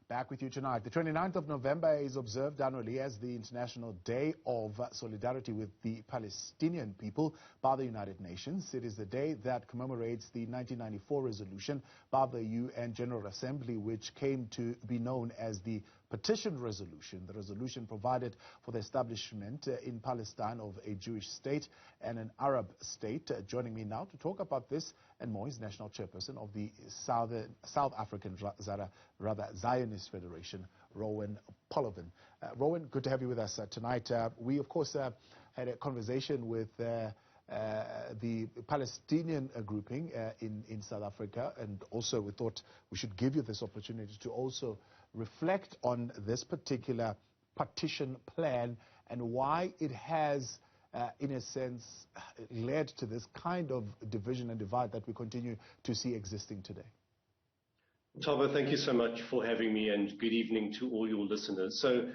Back with you tonight. The 29th of November is observed annually as the International Day of Solidarity with the Palestinian People by the United Nations. It is the day that commemorates the 1994 resolution by the UN General Assembly, which came to be known as the Partition Resolution. The resolution provided for the establishment in Palestine of a Jewish state and an Arab state. Joining me now to talk about this and more is National Chairperson of the South African Zionist Federation, Rowan Polovin. Rowan, good to have you with us tonight. We, of course, had a conversation with the Palestinian grouping in South Africa, and also we thought we should give you this opportunity to also reflect on this particular partition plan and why it has, in a sense, led to this kind of division and divide that we continue to see existing today. Tava, thank you so much for having me, and good evening to all your listeners. So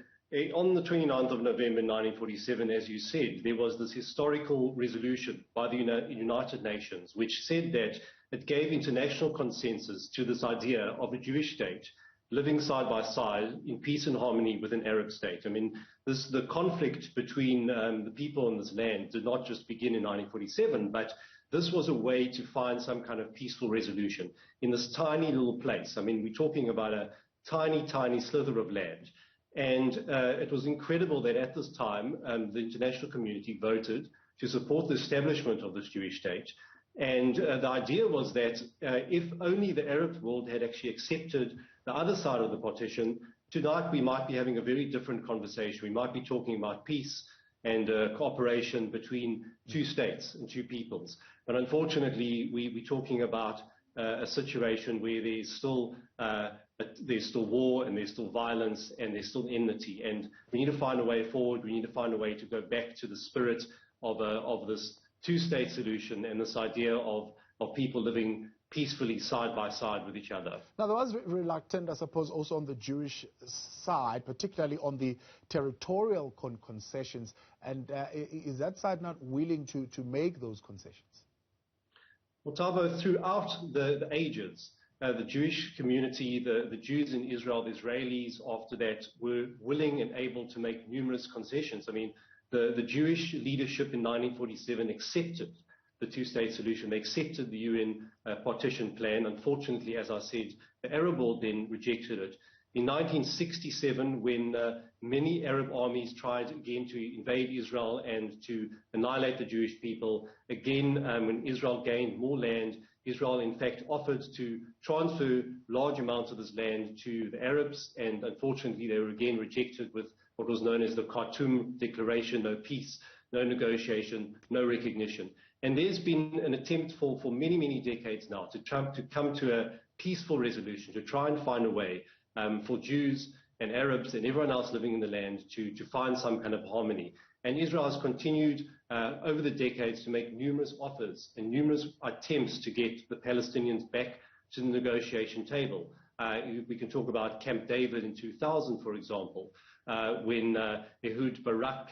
on the 29th of November 1947, as you said, there was this historical resolution by the United Nations which said that it gave international consensus to this idea of a Jewish state living side by side in peace and harmony with an Arab state. I mean, the conflict between the people on this land did not just begin in 1947, but this was a way to find some kind of peaceful resolution in this tiny little place. I mean, we're talking about a tiny, tiny slither of land. And it was incredible that at this time, the international community voted to support the establishment of this Jewish state. And the idea was that if only the Arab world had actually accepted the other side of the partition, tonight we might be having a very different conversation. We might be talking about peace and cooperation between two states and two peoples. But unfortunately, we're talking about a situation where there's still war, and there's still violence, and there's still enmity. And we need to find a way forward. We need to find a way to go back to the spirit of this two-state solution and this idea of people living peacefully side by side with each other. Now, there was reluctant, I suppose, also on the Jewish side, particularly on the territorial concessions. And is that side not willing to make those concessions? Well, Tavo, throughout the ages, the Jewish community, the Jews in Israel, the Israelis after that, were willing and able to make numerous concessions. I mean, the Jewish leadership in 1947 accepted the two-state solution. They accepted the UN partition plan. Unfortunately, as I said, the Arab world then rejected it. In 1967, when many Arab armies tried again to invade Israel and to annihilate the Jewish people, again, when Israel gained more land, Israel, in fact, offered to transfer large amounts of this land to the Arabs, and unfortunately, they were again rejected with what was known as the Khartoum Declaration: no peace, no negotiation, no recognition. And there's been an attempt for many, many decades now to come to a peaceful resolution, to try and find a way for Jews and Arabs and everyone else living in the land to find some kind of harmony. And Israel has continued over the decades to make numerous offers and numerous attempts to get the Palestinians back to the negotiation table. We can talk about Camp David in 2000, for example, when Ehud Barak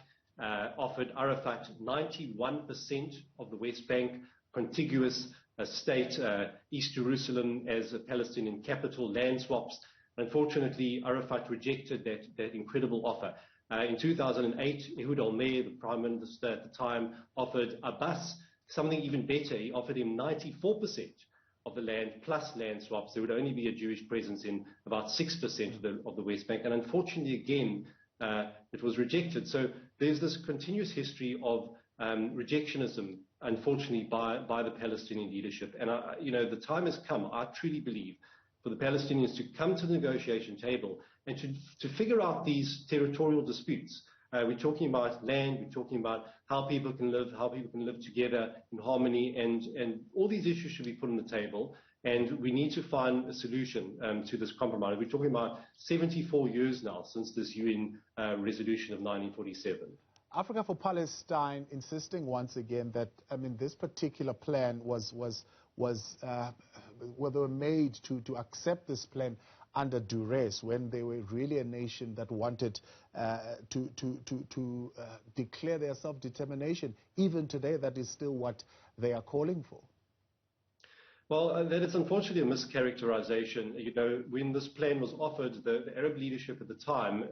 offered Arafat 91% of the West Bank, contiguous state, East Jerusalem as a Palestinian capital, land swaps. Unfortunately, Arafat rejected that incredible offer. In 2008, Ehud Olmert, the Prime Minister at the time, offered Abbas something even better. He offered him 94% of the land plus land swaps. There would only be a Jewish presence in about 6% of the West Bank. And unfortunately, again, it was rejected. So there's this continuous history of rejectionism, unfortunately, by the Palestinian leadership. And the time has come, I truly believe, for the Palestinians to come to the negotiation table and to figure out these territorial disputes. We're talking about land, we're talking about how people can live together in harmony, and all these issues should be put on the table, and we need to find a solution to this compromise. We're talking about 74 years now since this UN resolution of 1947. Africa for Palestine insisting once again that, I mean, this particular plan they were made to accept this plan under duress, when they were really a nation that wanted to declare their self-determination. Even today, that is still what they are calling for. Well, that is unfortunately a mischaracterization. You know, when this plan was offered, the Arab leadership at the time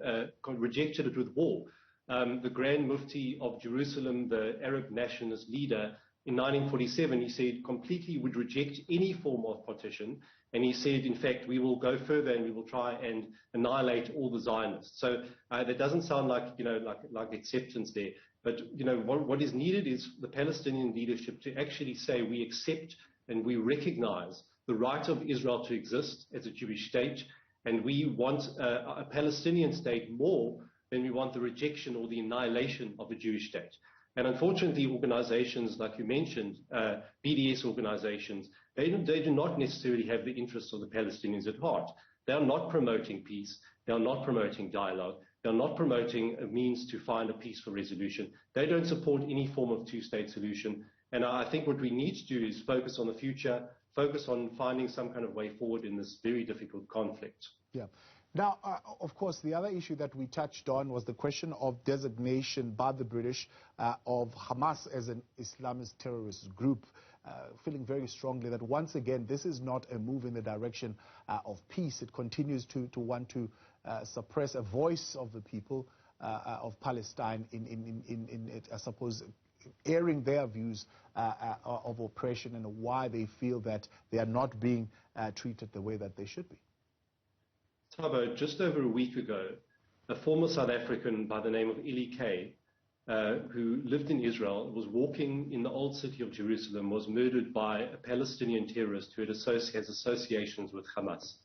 rejected it with war. The Grand Mufti of Jerusalem, the Arab nationalist leader, in 1947, he said completely would reject any form of partition. And he said, in fact, we will go further and we will try and annihilate all the Zionists. So that doesn't sound like, you know, like acceptance there. But, you know, what is needed is the Palestinian leadership to actually say we accept and we recognize the right of Israel to exist as a Jewish state, and we want a Palestinian state more than we want the rejection or the annihilation of a Jewish state. And unfortunately, organizations like you mentioned, BDS organizations, they do not necessarily have the interests of the Palestinians at heart. They are not promoting peace. They are not promoting dialogue. They're not promoting a means to find a peaceful resolution. They don't support any form of two-state solution. And I think what we need to do is focus on the future, focus on finding some kind of way forward in this very difficult conflict. Yeah. Now, of course, the other issue that we touched on was the question of designation by the British of Hamas as an Islamist terrorist group, feeling very strongly that once again, this is not a move in the direction of peace. It continues to want to suppress a voice of the people of Palestine in I suppose, airing their views of oppression and why they feel that they are not being treated the way that they should be. Thabo, just over a week ago, a former South African by the name of Eli Kay, who lived in Israel, was walking in the old city of Jerusalem, was murdered by a Palestinian terrorist who has associations with Hamas.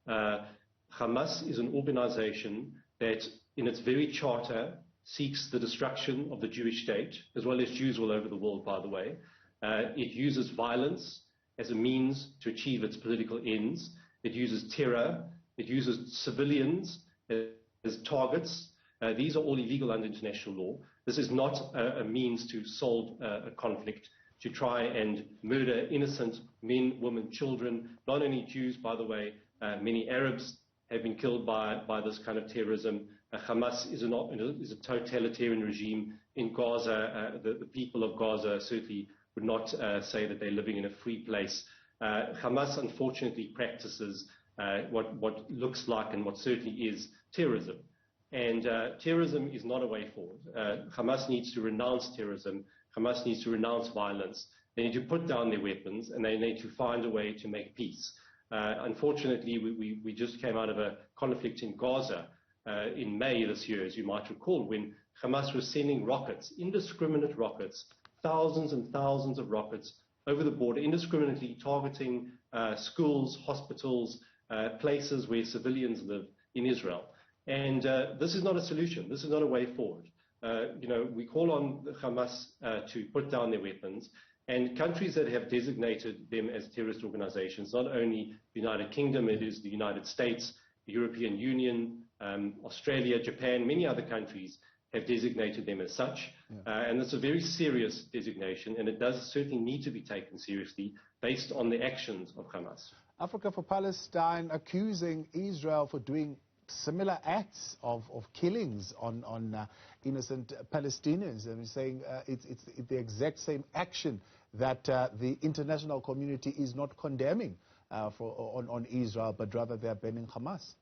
Hamas is an organization that, in its very charter, seeks the destruction of the Jewish state, as well as Jews all over the world, by the way. It uses violence as a means to achieve its political ends. It uses terror. It uses civilians as targets. These are all illegal under international law. This is not a means to solve a conflict, to try and murder innocent men, women, children, not only Jews, by the way. Many Arabs have been killed by this kind of terrorism. Hamas is a totalitarian regime in Gaza. The people of Gaza certainly would not say that they're living in a free place. Hamas, unfortunately, practices what looks like and what certainly is terrorism. And terrorism is not a way forward. Hamas needs to renounce terrorism. Hamas needs to renounce violence. They need to put down their weapons, and they need to find a way to make peace. Unfortunately, we just came out of a conflict in Gaza in May this year, as you might recall, when Hamas was sending rockets, indiscriminate rockets, thousands and thousands of rockets over the border, indiscriminately targeting schools, hospitals, places where civilians live in Israel. And this is not a solution. This is not a way forward. We call on Hamas to put down their weapons, and countries that have designated them as terrorist organizations, not only the United Kingdom, it is the United States, the European Union, Australia, Japan, many other countries have designated them as such. Yeah. And it's a very serious designation, and it does certainly need to be taken seriously based on the actions of Hamas. Africa for Palestine accusing Israel for doing similar acts of killings on innocent Palestinians, and saying it's the exact same action that the international community is not condemning on Israel, but rather they're banning Hamas.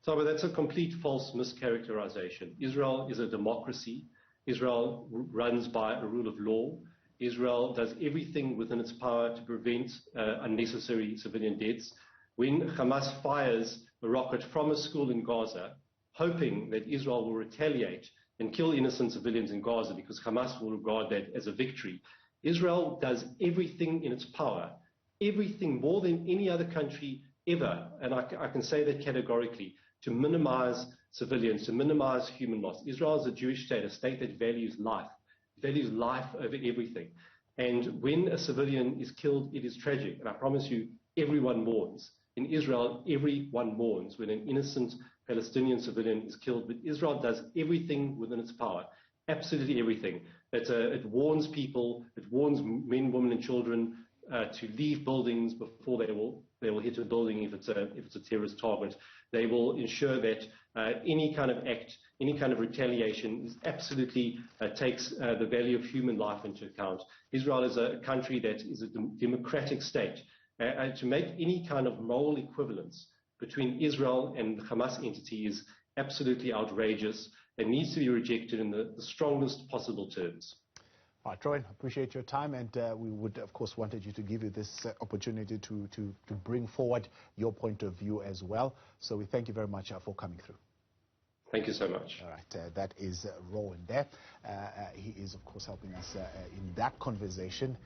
So that's a complete false mischaracterization. Israel is a democracy. Israel runs by a rule of law. Israel does everything within its power to prevent unnecessary civilian deaths. When Hamas fires a rocket from a school in Gaza, hoping that Israel will retaliate and kill innocent civilians in Gaza because Hamas will regard that as a victory, Israel does everything in its power, everything more than any other country ever, and I can say that categorically, to minimize civilians, to minimize human loss. Israel is a Jewish state, a state that values life over everything. And when a civilian is killed, it is tragic. And I promise you, everyone mourns. In Israel, everyone mourns when an innocent Palestinian civilian is killed. But Israel does everything within its power, absolutely everything. It warns people, it warns men, women, and children to leave buildings before They will hit a building if it's a terrorist target. They will ensure that any kind of act, any kind of retaliation absolutely takes the value of human life into account. Israel is a country that is a democratic state. To make any kind of moral equivalence between Israel and the Hamas entity is absolutely outrageous and needs to be rejected in the strongest possible terms. All right, Rowan, appreciate your time, and we would, of course, wanted you to give you this opportunity to bring forward your point of view as well. So we thank you very much for coming through. Thank you so much. All right, that is Rowan there. He is, of course, helping us in that conversation.